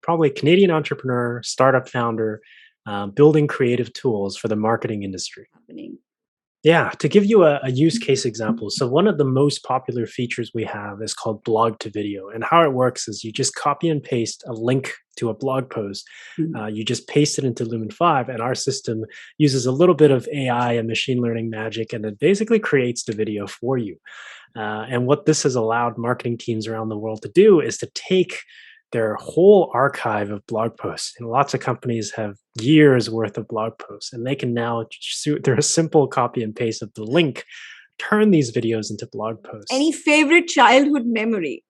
probably Canadian entrepreneur, startup founder, building creative tools for the marketing industry. Happening. Yeah, to give you a use case example. So, one of the most popular features we have is called blog to video. And how it works is you just copy and paste a link to a blog post. Mm. You just paste it into Lumen 5, and our system uses a little bit of AI and machine learning magic, and it basically creates the video for you. And what this has allowed marketing teams around the world to do is to take their whole archive of blog posts. And lots of companies have years worth of blog posts, and they can now, through a simple copy and paste of the link, turn these videos into blog posts. Any favorite childhood memory?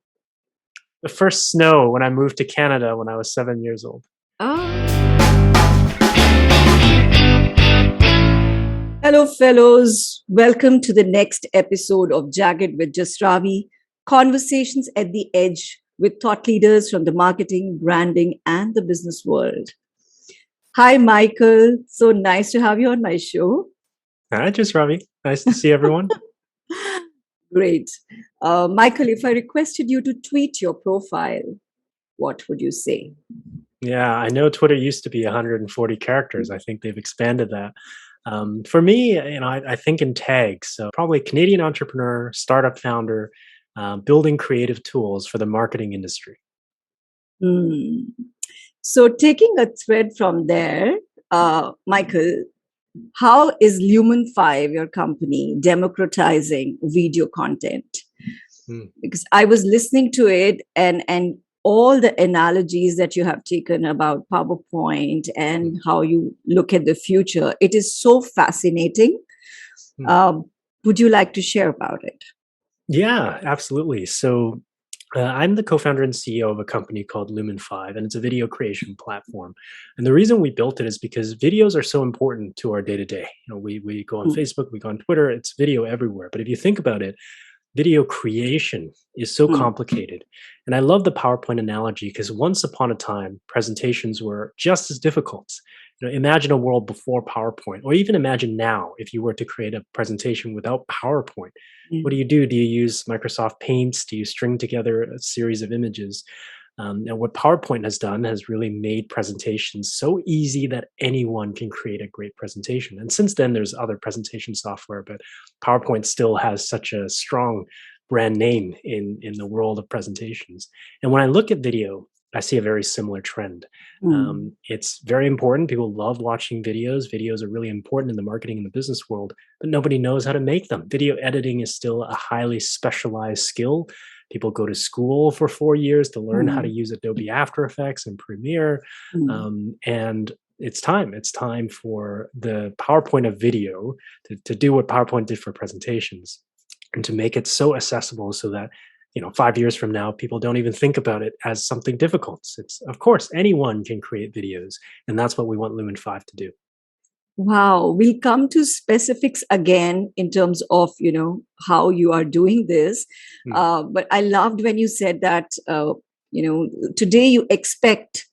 The first snow when I moved to Canada when I was 7 years old. Hello, fellows. Welcome to the next episode of Jagged with Jasravee, conversations at the edge with thought leaders from the marketing, branding, and the business world. Hi, Michael. So nice to have you on my show. Hi, Jasravee. Nice to see everyone. Great. Michael, if I requested you to tweet your profile, what would you say? Yeah, I know Twitter used to be 140 characters. I think they've expanded that. For me, I think in tags. So probably Canadian entrepreneur, startup founder, building creative tools for the marketing industry. So taking a thread from there, Michael, how is Lumen 5, your company, democratizing video content? Because I was listening to it and all the analogies that you have taken about PowerPoint and how you look at the future, it is so fascinating. Would you like to share about it? Yeah, absolutely. So I'm the co-founder and CEO of a company called Lumen 5, and it's a video creation platform. And the reason we built it is because videos are so important to our day-to-day. We go on Facebook, we go on Twitter, it's video everywhere. But if you think about it, video creation is so complicated. And I love the PowerPoint analogy because once upon a time, presentations were just as difficult. Imagine a world before PowerPoint, or even imagine now if you were to create a presentation without PowerPoint. What do? Do you use Microsoft Paints? Do you string together a series of images? And what PowerPoint has done has really made presentations so easy that anyone can create a great presentation. And since then, there's other presentation software, but PowerPoint still has such a strong brand name in the world of presentations. And when I look at video, I see a very similar trend. It's very important. People love watching videos. Videos are really important in the marketing and the business world, but nobody knows how to make them. Video editing is still a highly specialized skill. People go to school for 4 years to learn how to use Adobe After Effects and Premiere. And it's time. It's time for the PowerPoint of video to do what PowerPoint did for presentations and to make it so accessible so that 5 years from now, people don't even think about it as something difficult. It's, of course, anyone can create videos, and that's what we want Lumen 5 to do. Wow. We'll come to specifics again in terms of, how you are doing this. But I loved when you said that, today you expect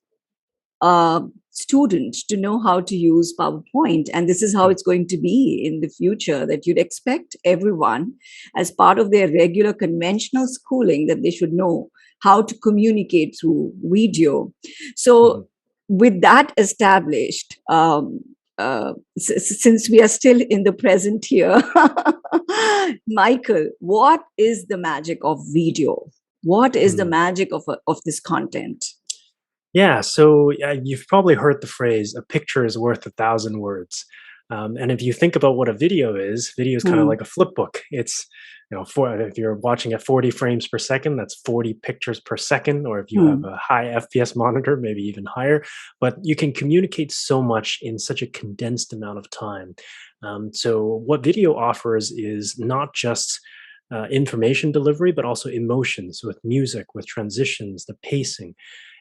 students to know how to use PowerPoint. And this is how it's going to be in the future, that you'd expect everyone as part of their regular conventional schooling that they should know how to communicate through video. So with that established, since we are still in the present here, Michael, what is the magic of video? What is the magic of this content? Yeah, so you've probably heard the phrase, a picture is worth 1,000 words. And if you think about what a video is kind of like a flip book. It's, if you're watching at 40 frames per second, that's 40 pictures per second. Or if you have a high FPS monitor, maybe even higher. But you can communicate so much in such a condensed amount of time. So what video offers is not just information delivery, but also emotions with music, with transitions, the pacing.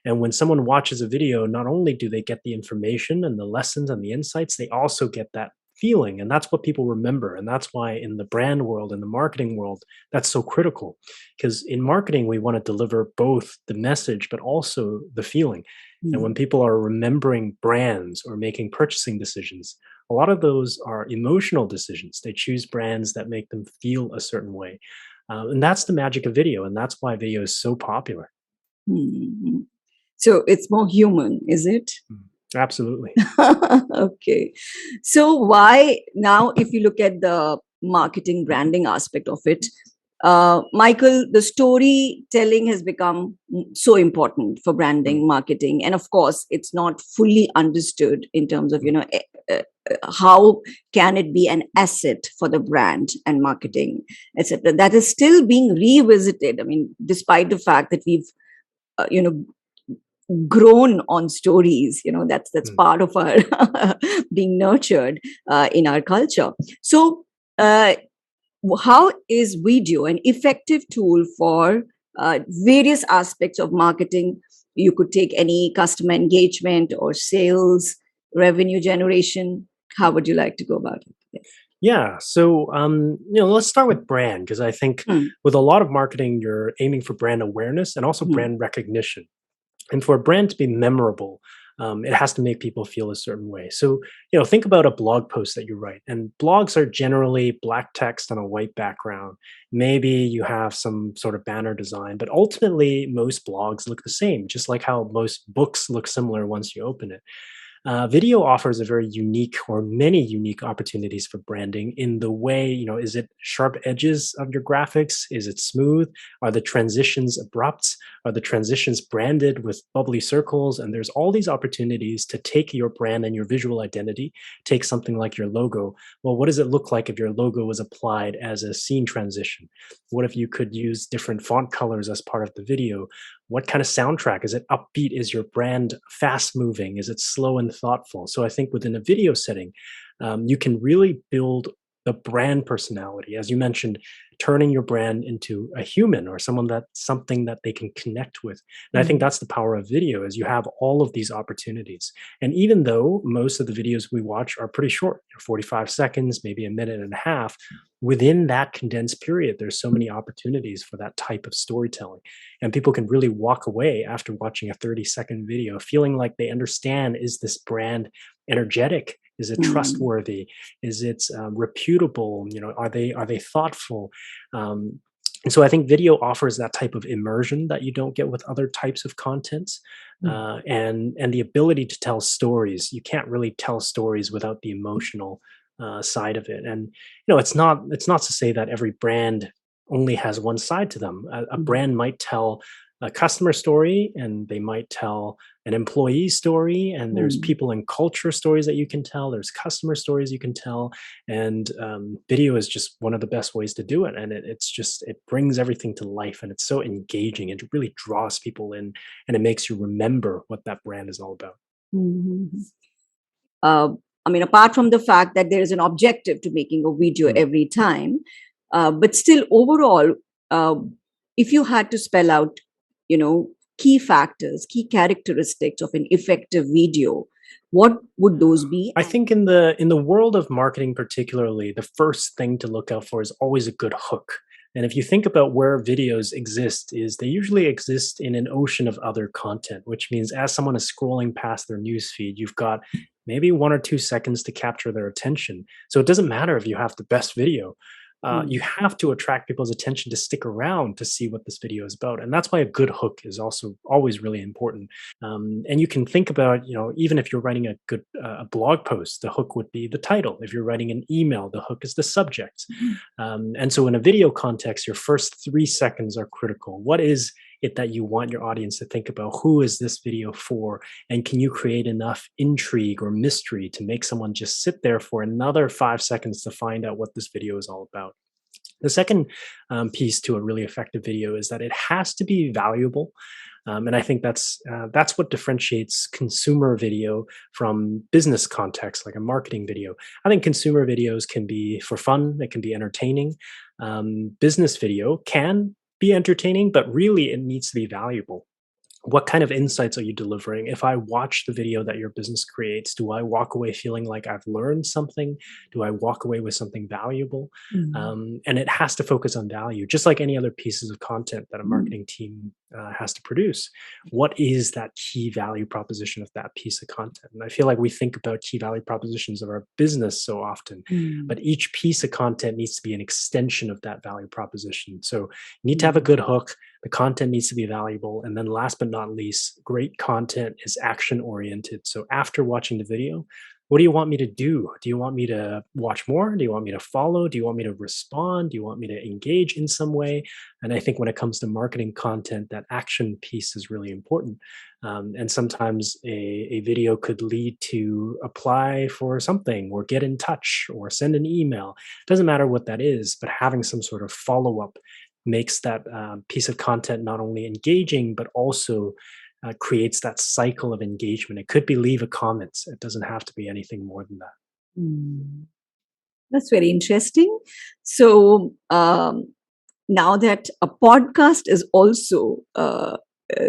And when someone watches a video, not only do they get the information and the lessons and the insights, they also get that feeling. And that's what people remember. And that's why in the brand world, in the marketing world, that's so critical. Because in marketing, we want to deliver both the message, but also the feeling. And when people are remembering brands or making purchasing decisions, a lot of those are emotional decisions. They choose brands that make them feel a certain way. And that's the magic of video. And that's why video is so popular. So it's more human, is it? Absolutely. Okay. So why now, if you look at the marketing branding aspect of it, Michael, the storytelling has become so important for branding, marketing, and of course, it's not fully understood in terms of how can it be an asset for the brand and marketing, etc. That is still being revisited. I mean, despite the fact that we've you know grown on stories, that's part of our being nurtured in our culture. So how is video an effective tool for various aspects of marketing? You could take any customer engagement or sales, revenue generation. How would you like to go about it? Yeah. So, let's start with brand, because I think Hmm. with a lot of marketing, you're aiming for brand awareness and also Hmm. brand recognition. And for a brand to be memorable, it has to make people feel a certain way. So, think about a blog post that you write. And blogs are generally black text on a white background. Maybe you have some sort of banner design, but ultimately, most blogs look the same, just like how most books look similar once you open it. Video offers a very unique or many unique opportunities for branding in the way, is it sharp edges of your graphics? Is it smooth? Are the transitions abrupt? Are the transitions branded with bubbly circles? And there's all these opportunities to take your brand and your visual identity, take something like your logo. Well, what does it look like if your logo was applied as a scene transition? What if you could use different font colors as part of the video? What kind of soundtrack? Is it upbeat? Is your brand fast moving? Is it slow and thoughtful? So I think within a video setting, you can really build the brand personality, as you mentioned, turning your brand into a human or something that they can connect with. And I think Mm. that's the power of video, is you have all of these opportunities. And even though most of the videos we watch are pretty short, 45 seconds, maybe a minute and a half, within that condensed period, there's so many opportunities for that type of storytelling. And people can really walk away after watching a 30-second video feeling like they understand, is this brand energetic? Is it Mm. trustworthy? Is it reputable? Are they thoughtful? Um, and so I think video offers that type of immersion that you don't get with other types of contents, Mm. and the ability to tell stories. You can't really tell stories without the emotional side of it. And it's not to say that every brand only has one side to them. A Mm. brand might tell a customer story, and they might tell an employee story, and there's Mm. people and culture stories that you can tell. There's customer stories you can tell, and video is just one of the best ways to do it. And it brings everything to life, and it's so engaging. It really draws people in, and it makes you remember what that brand is all about. Mhm. Uh, I mean, apart from the fact that there is an objective to making a video Mm. every time, but still, overall, uh, if you had to spell out, you know, key factors, key characteristics of an effective video, what would those be? I think in the world of marketing particularly, the first thing to look out for is always a good hook. And if you think about where videos exist, is they usually exist in an ocean of other content, which means as someone is scrolling past their news feed, you've got maybe 1 or 2 seconds to capture their attention. So it doesn't matter if you have the best video. You Mm. have to attract people's attention to stick around to see what this video is about. And that's why a good hook is also always really important. And you can think about, even if you're writing a good a blog post, the hook would be the title. If you're writing an email, the hook is the subject. And so in a video context, your first 3 seconds are critical. What is it that you want your audience to think about? Who is this video for? And can you create enough intrigue or mystery to make someone just sit there for another 5 seconds to find out what this video is all about? The second piece to a really effective video is that it has to be valuable, and I think that's what differentiates consumer video from business context, like a marketing video. I think consumer videos can be for fun; it can be entertaining. Business video can be entertaining, but really it needs to be valuable. What kind of insights are you delivering? If I watch the video that your business creates, do I walk away feeling like I've learned something? Do I walk away with something valuable? Mm. And it has to focus on value, just like any other pieces of content that a Mm. marketing team has to produce. What is that key value proposition of that piece of content? And I feel like we think about key value propositions of our business so often, Mm. but each piece of content needs to be an extension of that value proposition. So you need to have a Mm. good hook. The content needs to be valuable. And then last but not least, great content is action oriented. So after watching the video, what do you want me to do? Do you want me to watch more? Do you want me to follow? Do you want me to respond? Do you want me to engage in some way? And I think when it comes to marketing content, that action piece is really important. And sometimes a video could lead to apply for something or get in touch or send an email. Doesn't matter what that is, but having some sort of follow up makes that piece of content not only engaging, but also creates that cycle of engagement. It could be leave a comment. It doesn't have to be anything more than that. Mm. That's very interesting. So now that a podcast is also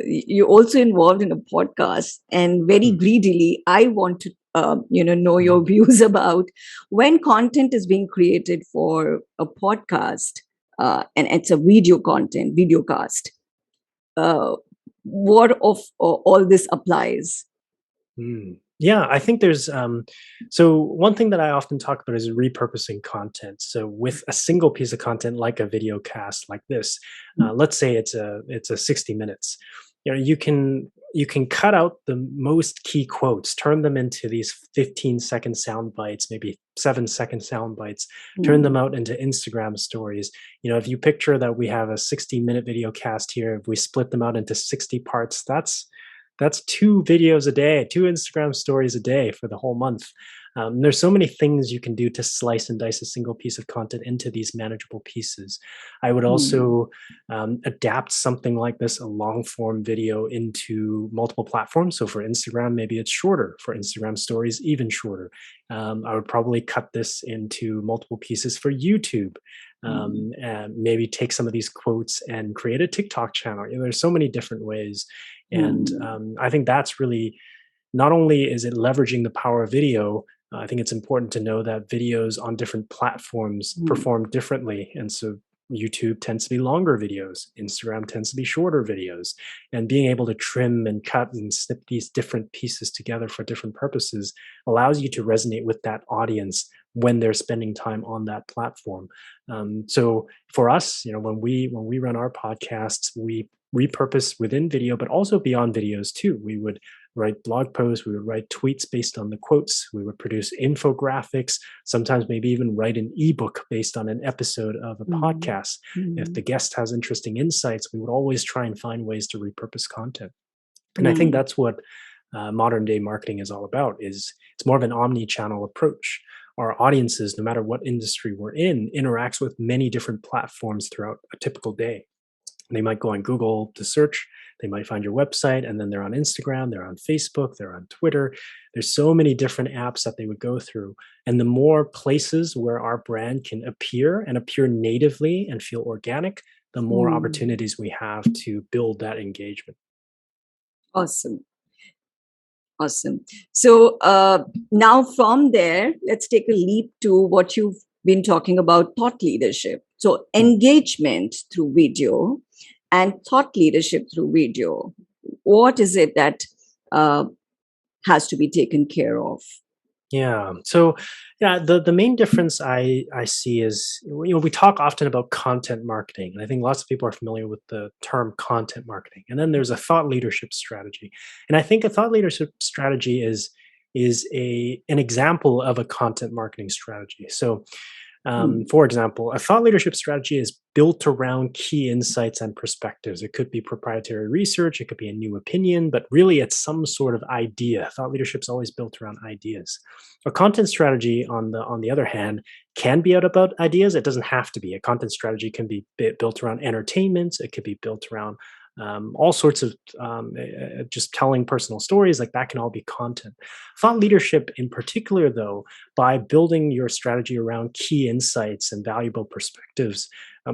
you're also involved in a podcast, and very Mm. greedily, I want to know your Mhm. views about when content is being created for a podcast, and it's a video cast. Uh, what of all this applies? Yeah, I think there's so one thing that I often talk about is repurposing content. So with a single piece of content like a video cast like this, let's say it's a 60 minutes. You can cut out the most key quotes, turn them into these 15-second sound bites, maybe 7-second sound bites, turn them Mm, out into Instagram stories. If you picture that we have a 60-minute video cast here, if we split them out into 60 parts, that's 2 videos a day, 2 Instagram stories a day for the whole month. There's so many things you can do to slice and dice a single piece of content into these manageable pieces. I would mm, also adapt something like this, a long form video, into multiple platforms. So for Instagram, maybe it's shorter. For Instagram stories, even shorter. I would probably cut this into multiple pieces for YouTube. mm, And maybe take some of these quotes and create a TikTok channel. There's so many different ways, and mm, I think that's really, not only is it leveraging the power of video, I think it's important to know that videos on different platforms mm, perform differently. And so YouTube tends to be longer videos, Instagram tends to be shorter videos. And being able to trim and cut and snip these different pieces together for different purposes allows you to resonate with that audience when they're spending time on that platform. So for us, when we run our podcasts, we repurpose within video, but also beyond videos too. We would write blog posts, we would write tweets based on the quotes, we would produce infographics, sometimes maybe even write an ebook based on an episode of a mm, podcast. If mm, the guest has interesting insights, we would always try and find ways to repurpose content. And I think mm. that's what modern day marketing is all about. Is it's more of an omni-channel approach. Our audiences, no matter what industry we're in, interacts with many different platforms throughout a typical day. They might go on Google to search, they might find your website, and then they're on Instagram, they're on Facebook, they're on Twitter. There's so many different apps that they would go through. And the more places where our brand can appear and appear natively and feel organic, the more Mm. opportunities we have to build that engagement. Awesome. Awesome. So now from there, let's take a leap to what you've been talking about, thought leadership. So Hmm. engagement through video and thought leadership through video. What is it that uh, has to be taken care of? Yeah. So, yeah, the main difference I see is, we talk often about content marketing, and I think lots of people are familiar with the term content marketing. And then there's a thought leadership strategy, and I think a thought leadership strategy is an example of a content marketing strategy. So, Mm, for example, a thought leadership strategy is built around key insights and perspectives. It could be proprietary research, it could be a new opinion, but really it's some sort of idea. Thought leadership is always built around ideas. A content strategy, on the other hand, can be out about ideas. It doesn't have to be. A content strategy can be built around entertainment. It could be built around all sorts of just telling personal stories. Like that can all be content. Thought leadership, in particular, though, by building your strategy around key insights and valuable perspectives,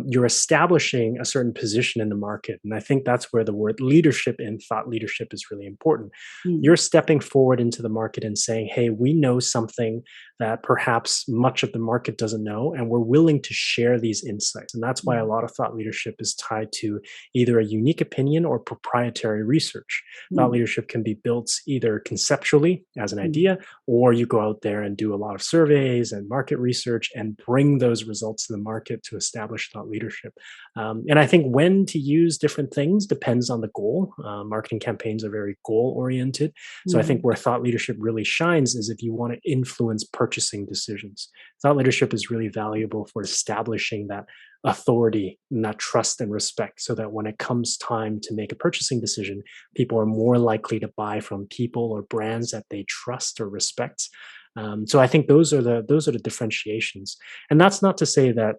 you're establishing a certain position in the market. And I think that's where the word leadership in thought leadership is really important. mm, You're stepping forward into the market and saying, hey, we know something that perhaps much of the market doesn't know, and we're willing to share these insights. And that's why a mm, lot of thought leadership is tied to either a unique opinion or proprietary research. Thought mm, leadership can be built either conceptually as an mm, idea, or you go out there and do a lot of surveys and market research and bring those results to the market to establish thought leadership. And I think when to use different things depends on the goal. Marketing campaigns are very goal oriented. So I think Mm. where thought leadership really shines is if you want to influence purchasing decisions. Thought leadership is really valuable for establishing that authority and that trust and respect, so that when it comes time to make a purchasing decision, people are more likely to buy from people or brands that they trust or respect. So I think those are the differentiations, and that's not to say that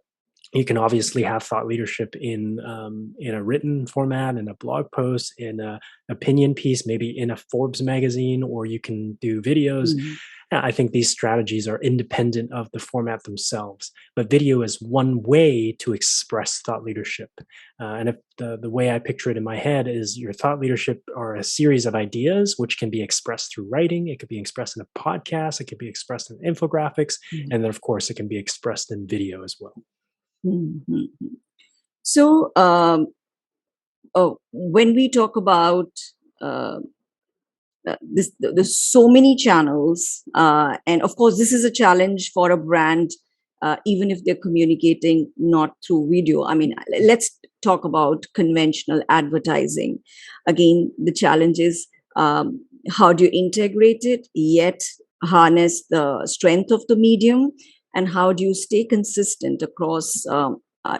you can obviously have thought leadership in a written format, in a blog post, in a opinion piece, maybe in a Forbes magazine, or you can do videos. Mm. I think these strategies are independent of the format themselves, but video is one way to express thought leadership. And if the way I picture it in my head is your thought leadership are a series of ideas which can be expressed through writing, it could be expressed in a podcast, it could be expressed in infographics, Mm. and then of course it can be expressed in video as well. Mhm. So, when we talk about uh, there's so many channels, and of course, this is a challenge for a brand, even if they're communicating not through video. I mean, let's talk about conventional advertising. Again, the challenge is how do you integrate it, yet harness the strength of the medium, and how do you stay consistent across, uh,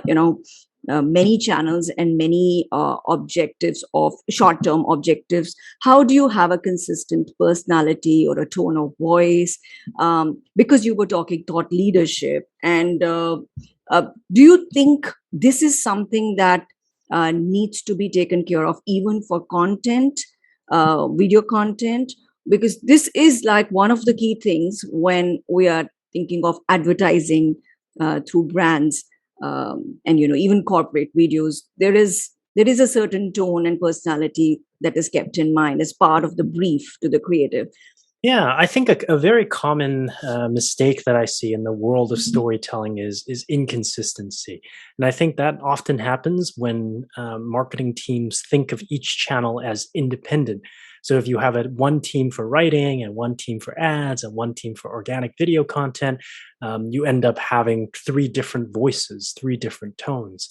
you know, many channels and many objectives of short-term objectives. How do you have a consistent personality or a tone of voice? Because you were talking thought leadership, and do you think this is something that needs to be taken care of even for content, video content? Because this is like one of the key things when we are thinking of advertising through brands, and even corporate videos. There is a certain tone and personality that is kept in mind as part of the brief to the creative. Yeah, I think a very common mistake that I see in the world of storytelling is inconsistency, and I think that often happens when marketing teams think of each channel as independent. So if you have one team for writing and one team for ads and one team for organic video content, you end up having three different voices, three different tones.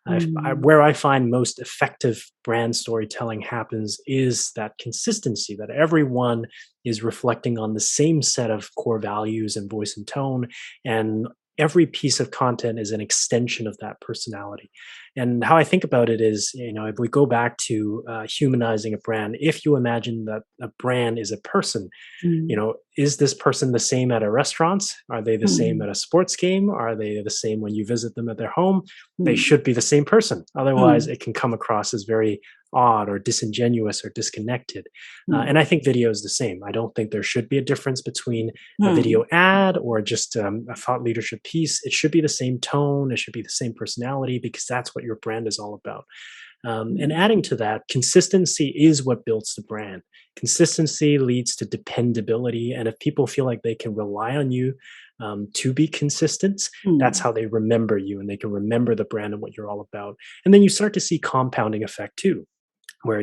Mm. Where I find most effective brand storytelling happens is that consistency, that everyone is reflecting on the same set of core values and voice and tone, and every piece of content is an extension of that personality. And how I think about it is, if we go back to humanizing a brand, if you imagine that a brand is a person, Mm. is this person the same at a restaurant? Are they the same Mm. at a sports game? Are they the same when you visit them at their home? They Mm. should be the same person. Otherwise, Mm. it can come across as very odd or disingenuous or disconnected. Mm. And I think video is the same. I don't think there should be a difference between a Mm. video ad or just a thought leadership piece. It should be the same tone. It should be the same personality, because that's what your brand is all about. And Mm. adding to that, consistency is what builds the brand. Consistency leads to dependability. And if people feel like they can rely on you to be consistent, that's Mm. how they remember you, and they can remember the brand and what you're all about. And then you start to see compounding effect too, where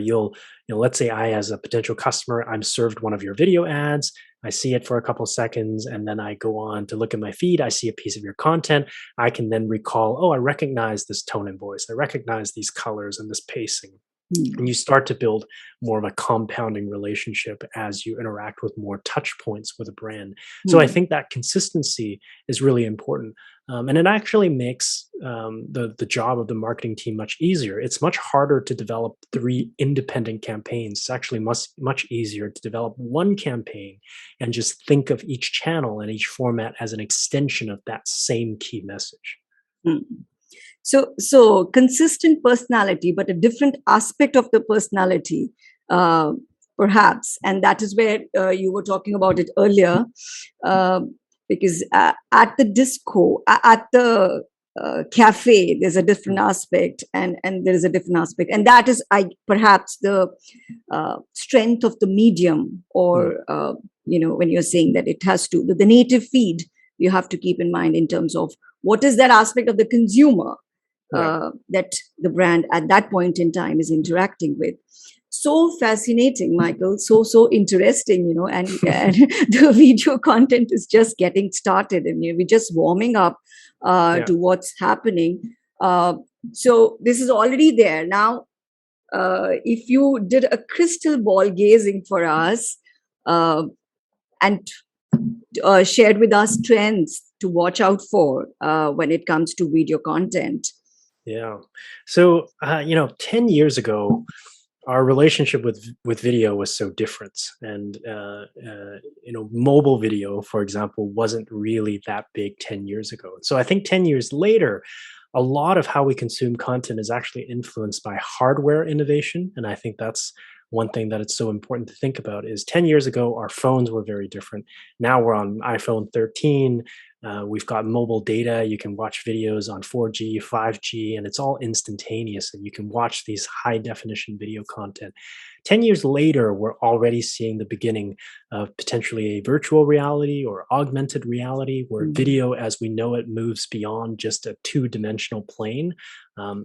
let's say I, as a potential customer, I'm served one of your video ads. I see it for a couple seconds, and then I go on to look at my feed. I see a piece of your content. I can then recall, oh, I recognize this tone and voice. I recognize these colors and this pacing. And Mm. you start to build more of a compounding relationship as you interact with more touch points with a brand. So I Mm. think that consistency is really important. And it actually makes the job of the marketing team much easier. It's much harder to develop three independent campaigns. It's actually much easier to develop one campaign and just think of each channel and each format as an extension of that same key message. Mm. So consistent personality, but a different aspect of the personality, uh, perhaps, and that is where you were talking about it earlier, uh, because at the disco, at the cafe, there's a different Mm. aspect, and there is a different aspect, and that is, I perhaps, the strength of the medium, Mm. or when you're saying that it has to the native feed, you have to keep in mind in terms of what is that aspect of the consumer Right. that the brand at that point in time is interacting with. So fascinating, Michael. So interesting, and the video content is just getting started, and we're just warming up Yeah. to what's happening. Uh, so this is already there. Now, if you did a crystal ball gazing for us and shared with us trends to watch out for when it comes to video content. Yeah. So, 10 years ago, our relationship with video was so different, and mobile video, for example, wasn't really that big 10 years ago. So I think 10 years later, a lot of how we consume content is actually influenced by hardware innovation, and I think that's one thing that it's so important to think about. Is 10 years ago our phones were very different. Now we're on iPhone 13. We've got mobile data. You can watch videos on 4G, 5G, and it's all instantaneous. And you can watch these high definition video content. 10 years later, we're already seeing the beginning of potentially a virtual reality or augmented reality where Mm. video as we know it moves beyond just a two-dimensional plane.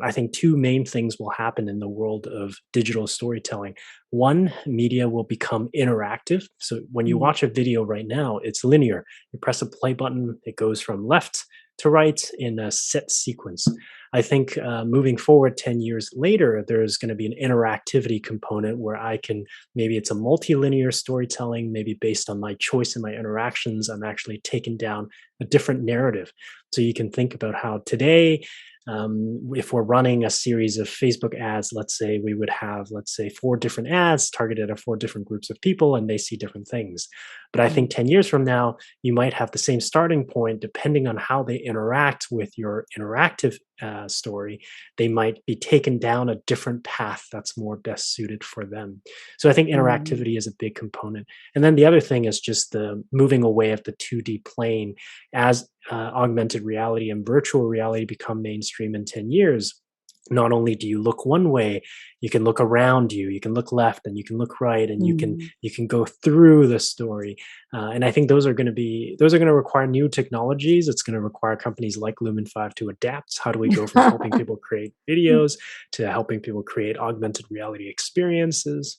I think two main things will happen in the world of digital storytelling. One, media will become interactive. So when you Mm. watch a video right now, it's linear. You press a play button, it goes from left to right in a set sequence. I think moving forward 10 years later, there's going to be an interactivity component where I can, maybe it's a multilinear storytelling, maybe based on my choice and my interactions, I'm actually taking down a different narrative. So you can think about how today, if we're running a series of Facebook ads, let's say we would have, let's say, four different ads targeted at four different groups of people and they see different things. But I Mm. think 10 years from now, you might have the same starting point depending on how they interact with your interactive story. They might be taken down a different path that's more best suited for them. So I think Mm. interactivity is a big component. And then the other thing is just the moving away of the 2D plane as augmented reality and virtual reality become mainstream in 10 years. Not only do you look one way, you can look around you, you can look left and you can look right, and Mm. you can go through the story. And I think those are going to require new technologies. It's going to require companies like Lumen 5 to adapt. How do we go from helping people create videos to helping people create augmented reality experiences?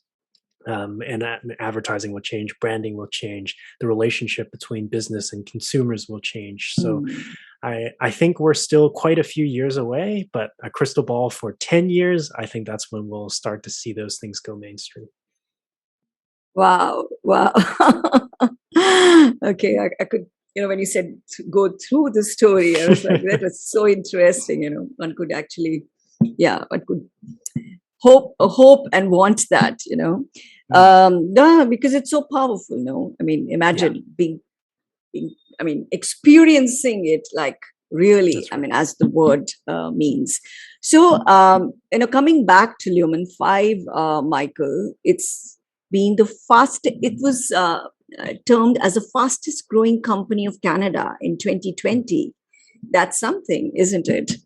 Advertising will change, branding will change, the relationship between business and consumers will change. So Mm. I think we're still quite a few years away, but a crystal ball for 10 years, I think that's when we'll start to see those things go mainstream. Wow, wow. Okay, I could, when you said to go through the story, I was like, that was so interesting. One could actually, yeah, one could hope and want that. Mm, Yeah, because it's so powerful. I mean, yeah, imagine being, I mean, experiencing it like really. that's I right. mean, as the word means. So, coming back to Lumen 5, Michael, it's been the fast. It was termed as the fastest growing company of Canada in Mm. 2020. That's something, isn't it?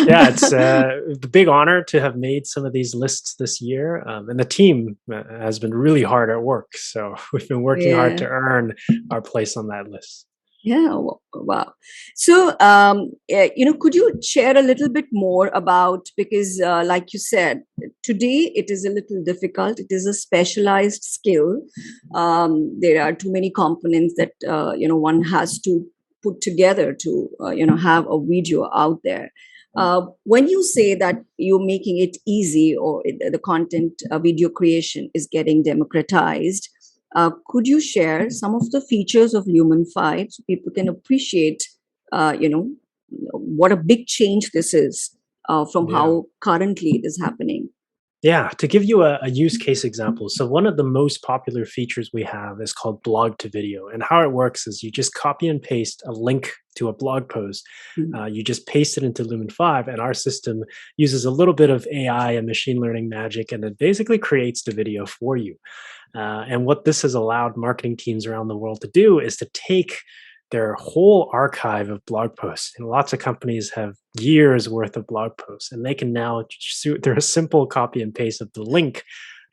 Yeah, it's the big honor to have made some of these lists this year, and the team has been really hard at work. So we've been working hard Yeah. to earn our place on that list. Yeah, wow. So, could you share a little bit more about, because, like you said, today it is a little difficult. It is a specialized skill. There are too many components that one has to put together to have a video out there. When you say that you're making it easy, or the content video creation is getting democratized, could you share some of the features of Lumen 5 so people can appreciate, uh, you know, what a big change this is from Yeah. how currently it is happening? Yeah, to give you a use case example, so one of the most popular features we have is called blog to video. And how it works is you just copy and paste a link to a blog post. Mm. You just paste it into Lumen 5, and our system uses a little bit of AI and machine learning magic, and it basically creates the video for you. And what this has allowed marketing teams around the world to do is to take their whole archive of blog posts. And lots of companies have years worth of blog posts, and they can now, through a simple copy and paste of the link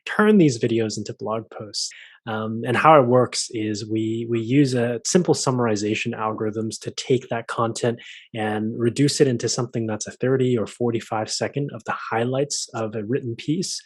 turn these videos into blog posts. And how it works is we use a simple summarization algorithms to take that content and reduce it into something that's a 30 or 45 second of the highlights of a written piece.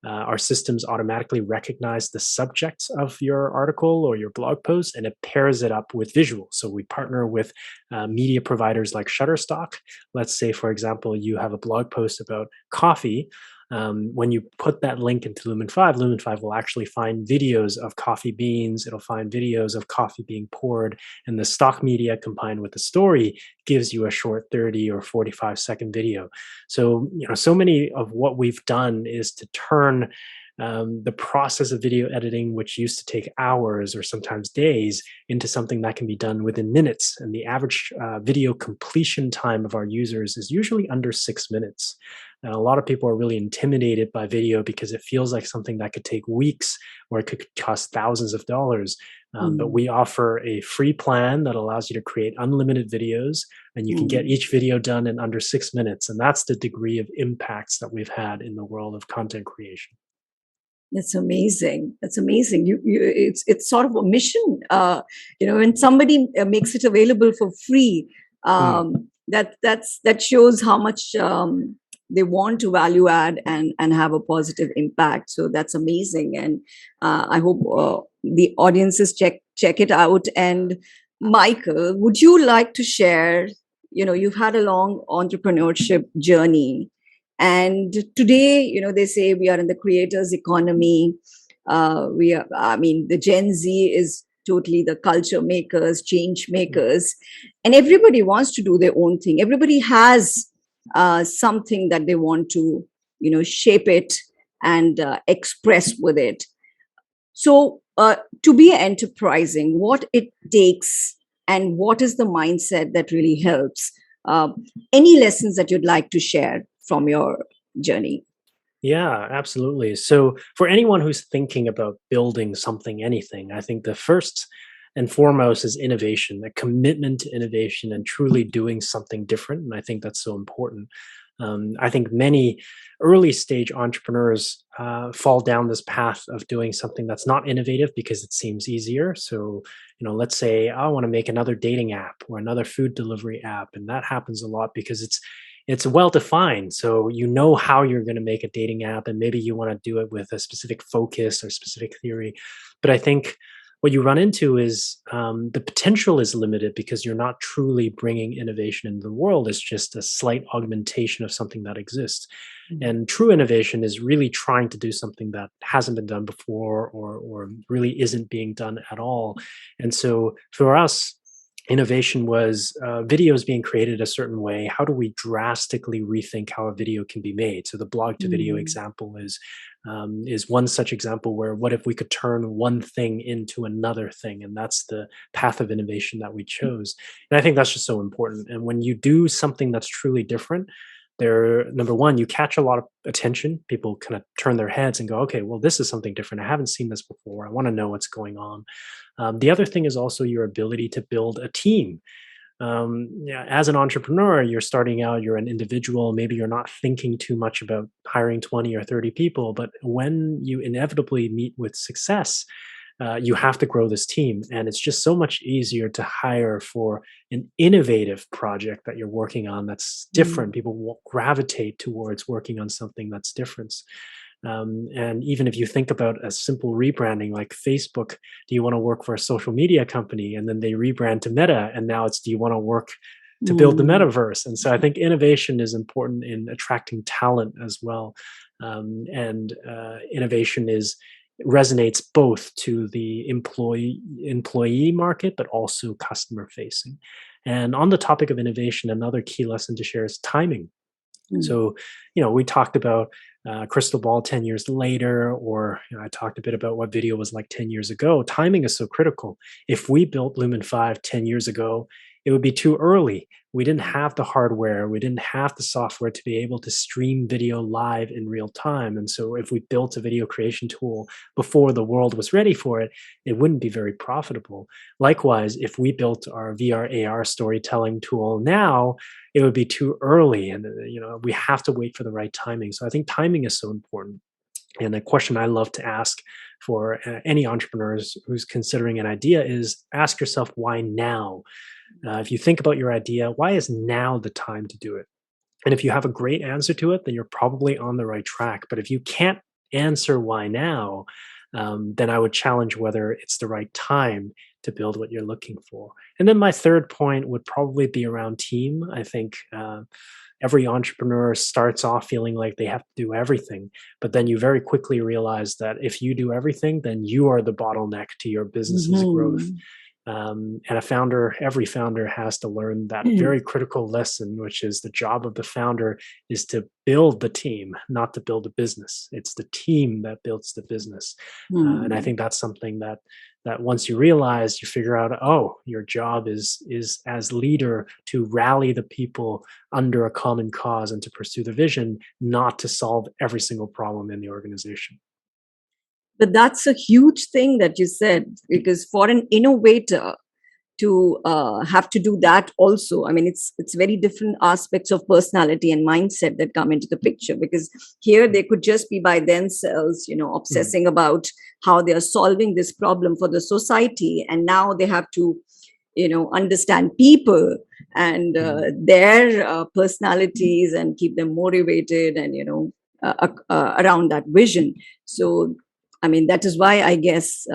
Our systems automatically recognize the subject of your article or your blog post, and it pairs it up with visuals. So we partner with media providers like Shutterstock. Let's say, for example, you have a blog post about coffee. When you put that link into Lumen 5 will actually find videos of coffee beans. It'll find videos of coffee being poured, and the stock media combined with the story gives you a short 30 or 45 second video. So, so many of what we've done is to turn the process of video editing, which used to take hours or sometimes days, into something that can be done within minutes. And the average video completion time of our users is usually under 6 minutes. And a lot of people are really intimidated by video because it feels like something that could take weeks or it could cost thousands of dollars. But Mm. we offer a free plan that allows you to create unlimited videos, and you can get Mm. each video done in under 6 minutes. And that's the degree of impacts that we've had in the world of content creation. That's amazing. That's amazing. It's sort of a mission. When somebody makes it available for free, Mm. that shows how much they want to value add and have a positive impact. So that's amazing, and I hope the audiences check it out. And Michael, would you like to share? You've had a long entrepreneurship journey, and today, they say we are in the creators economy. The Gen Z is totally the culture makers, change Mm. makers, and everybody wants to do their own thing. Everybody has something that they want to, shape it and express with it. So, to be enterprising, what it takes and what is the mindset that really helps? Uh, any lessons that you'd like to share from your journey? Yeah, absolutely. So, for anyone who's thinking about building something, anything, I think the first and foremost is innovation, a commitment to innovation and truly doing something different. And I think that's so important. I think many early stage entrepreneurs fall down this path of doing something that's not innovative because it seems easier. So, let's say I want to make another dating app or another food delivery app, and that happens a lot because it's well defined. So you know how you're going to make a dating app, and maybe you want to do it with a specific focus or specific theory. But I think what you run into is the potential is limited because you're not truly bringing innovation into the world. It's just a slight augmentation of something that exists. Mm. And true innovation is really trying to do something that hasn't been done before, or really isn't being done at all. And so for us, innovation was videos being created a certain way. How do we drastically rethink how a video can be made? So the blog to video Mm. example is one such example where what if we could turn one thing into another thing? And that's the path of innovation that we chose. And I think that's just so important. And when you do something that's truly different, there, number one, you catch a lot of attention. People kind of turn their heads and go, okay, well, this is something different. I haven't seen this before. I want to know what's going on. The other thing is also your ability to build a team. Yeah, as an entrepreneur, you're starting out, you're an individual, maybe you're not thinking too much about hiring 20 or 30 people, but when you inevitably meet with success, you have to grow this team. And it's just so much easier to hire for an innovative project that you're working on that's different. Mm. People will gravitate towards working on something that's different. And even if you think about a simple rebranding like Facebook, do you want to work for a social media company? And then they rebrand to Meta. And now it's, do you want to work to build the Mm. metaverse? And so I think innovation is important in attracting talent as well. And innovation is resonates both to the employee market, but also customer facing. And on the topic of innovation, another key lesson to share is timing. Mm. So, we talked about crystal ball 10 years later, or I talked a bit about what video was like 10 years ago. Timing is so critical. If we built Lumen 5 10 years ago, it would be too early. We didn't have the hardware, we didn't have the software to be able to stream video live in real time. And so, if we built a video creation tool before the world was ready for it, it wouldn't be very profitable. Likewise, if we built our VR AR storytelling tool now, it would be too early, and we have to wait for the right timing. So I think timing is so important. And a question I love to ask for any entrepreneurs who's considering an idea is ask yourself, why now? If you think about your idea, why is now the time to do it? And if you have a great answer to it, then you're probably on the right track. But if you can't answer why now, then I would challenge whether it's the right time to build what you're looking for. And then my third point would probably be around team. I think every entrepreneur starts off feeling like they have to do everything, but then you very quickly realize that if you do everything, then you are the bottleneck to your business's growth. Mhm. And every founder has to learn that very critical lesson, which is the job of the founder is to build the team, not to build a business. It's the team that builds the business. And I Hmm. think that's something that once you realize, you figure out, oh, your job is as leader to rally the people under a common cause and to pursue the vision, not to solve every single problem in the organization. But that's a huge thing that you said, because for an innovator to have to do that also, I mean, it's very different aspects of personality and mindset that come into the picture. Because here they could just be by themselves, Mhm. obsessing about how they are solving this problem for the society, and now they have to understand people and Mhm. their personalities and keep them motivated and around that vision. So I mean, that is why I guess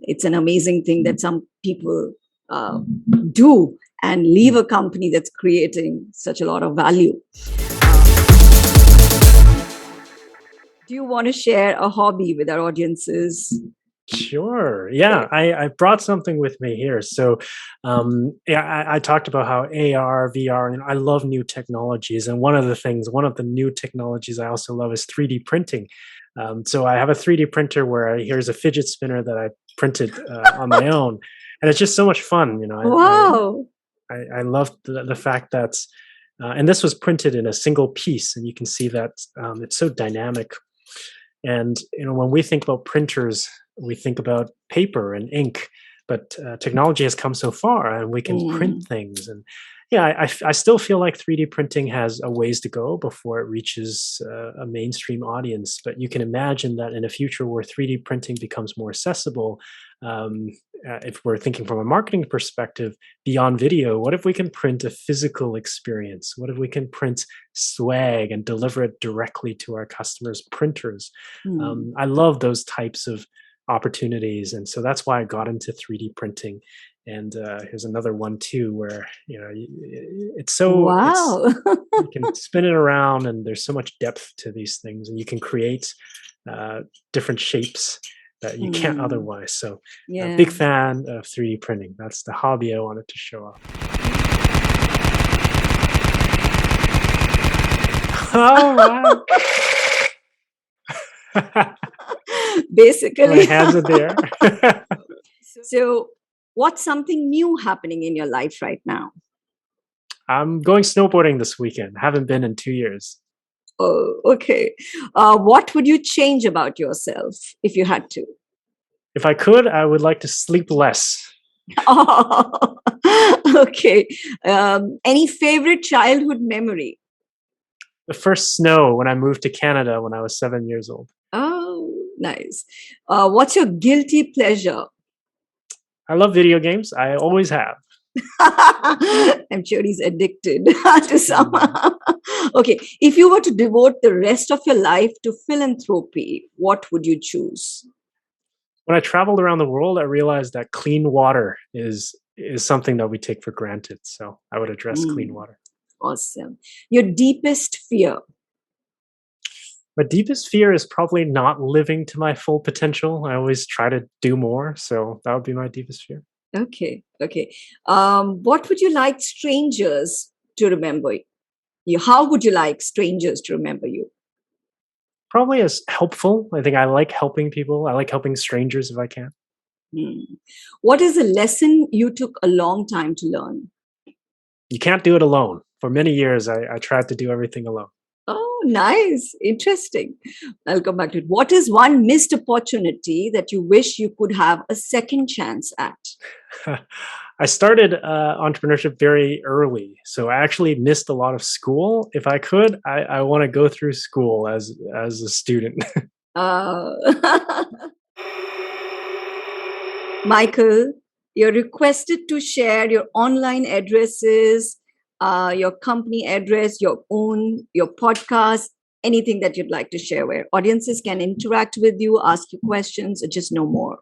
it's an amazing thing that some people uh, do and leave Mhm. a company that's creating such a lot of value. Do you want to share a hobby with our audiences? Sure. Yeah, I brought something with me here. So, yeah, I talked about how AR, VR, and I love new technologies. And one of the new technologies I also love is 3D printing. So I have a 3D printer where here's a fidget spinner that I printed on my own, and it's just so much fun. Wow. I love the fact that, and this was printed in a single piece, and you can see that it's so dynamic. And when we think about printers, we think about paper and ink, but technology has come so far, and we can print Mm, things. And yeah, I still feel like 3D printing has a ways to go before it reaches a mainstream audience. But you can imagine that in a future where 3D printing becomes more accessible, um, if we're thinking from a marketing perspective beyond video, what if we can print a physical experience? What if we can print swag and deliver it directly to our customers' printers? mm. I love those types of opportunities, and so that's why I got into 3D printing. And here's another one too, where it's Wow. you can spin it around, and there's so much depth to these things, and you can create uh, different shapes that you can't Mm, otherwise. So, a yeah. big fan of 3D printing. That's the hobby I wanted to show off. Oh wow! My Basically. hands are there. So, what's something new happening in your life right now? I'm going snowboarding this weekend. Haven't been in 2 years. Oh, okay. What would you change about yourself if you had to? If I could, I would like to sleep less. Oh, okay. Any favorite childhood memory? The first snow when I moved to Canada when I was 7 years old. Oh, nice. What's your guilty pleasure? I love video games. I always have. I'm sure he's addicted to some. Mm. Okay, if you were to devote the rest of your life to philanthropy, what would you choose? When I traveled around the world, I realized that clean water is something that we take for granted. So I would address clean Mm, water. awesome. Your deepest fear. My deepest fear is probably not living to my full potential. I always try to do more, so that would be my deepest fear. Okay, okay. What would you like strangers to remember you? How would you like strangers to remember you? Probably as helpful. I think I like helping people. I like helping strangers if I can. Hmm. What is a lesson you took a long time to learn? You can't do it alone. For many years, I tried to do everything alone. Oh, nice. Interesting. I'll come back to it. What is one missed opportunity that you wish you could have a second chance at? I started entrepreneurship very early, so I actually missed a lot of school. If I could, I want to go through school as a student. Uh, Michael, you're requested to share your online addresses, your company address, your podcast, anything that you'd like to share where audiences can interact with you, ask you questions, or just know more.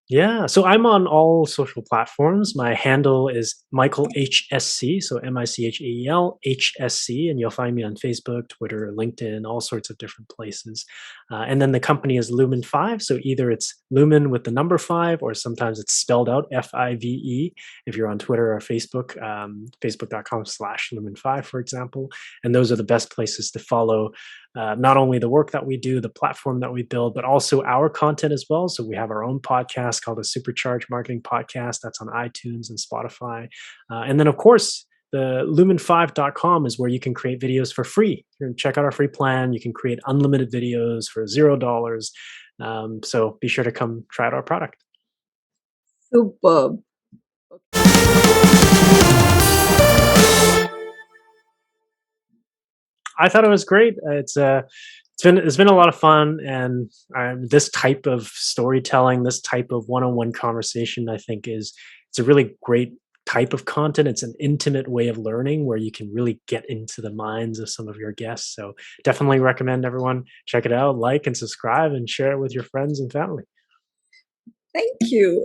Yeah, so I'm on all social platforms. My handle is Michael HSC, so Michael HSC, and you'll find me on Facebook, Twitter, LinkedIn, all sorts of different places. And then the company is Lumen 5, so either it's Lumen with the number 5, or sometimes it's spelled out FIVE if you're on Twitter or Facebook, facebook.com/Lumen5, for example. And those are the best places to follow not only the work that we do, the platform that we build, but also our content as well. So we have our own podcast called the Supercharged Marketing Podcast that's on iTunes and Spotify. And then, of course, the lumen5.com is where you can create videos for free. You can check out our free plan. You can create unlimited videos for $0. So be sure to come try out our product. Superb. I thought it was great. It's been a lot of fun, and this type of storytelling, this type of one-on-one conversation, I think it's a really great type of content. It's an intimate way of learning where you can really get into the minds of some of your guests. So definitely recommend everyone check it out, like and subscribe, and share it with your friends and family. Thank you.